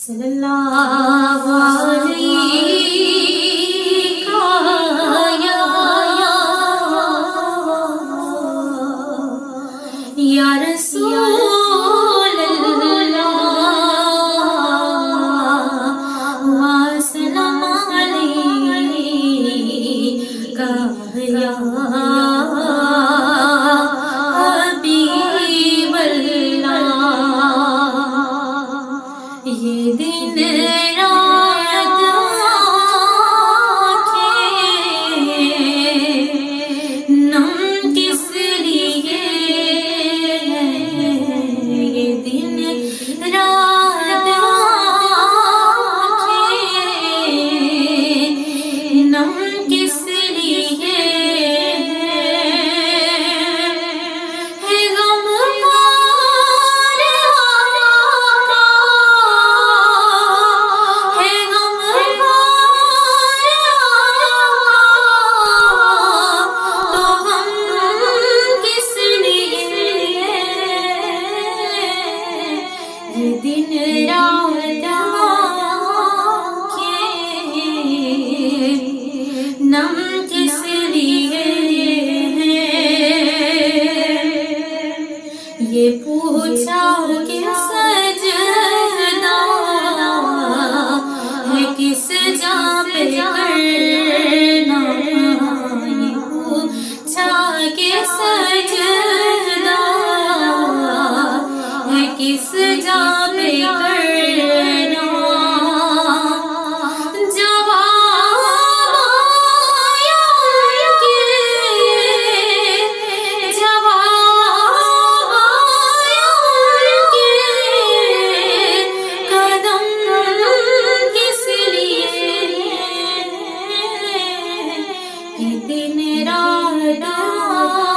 सल्लल्लाहु अलैका या रसूल अल्लाह व सल्लम अलैका या हबीब अल्लाह। ये दिन रात आँखें नम किस लिए है, ये दिन रात आँखें नम किस लिए है गम ख्वार आका, है गम ख्वार आका, तो हम किस लिए ये दिन रात आँखें नम किस लिए है। ये पूछा कि सजदा है किस जा पे करना, ये पूछा कि सजदा है किस जा पे करना, जवाब आया उनके, जवाब आया उनके, कदम किस लिए ये दिन रात आँखें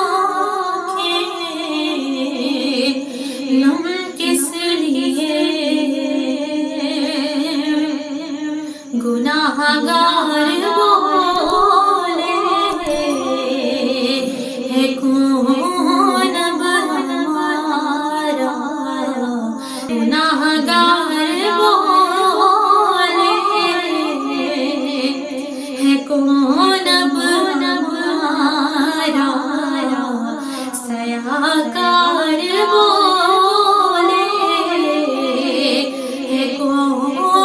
नम किस लिए। गुनाहगार बोले है कौन अब हमारा, गुनाहगार बोले है कौन अब हमारा, सयाकार बोले है कौन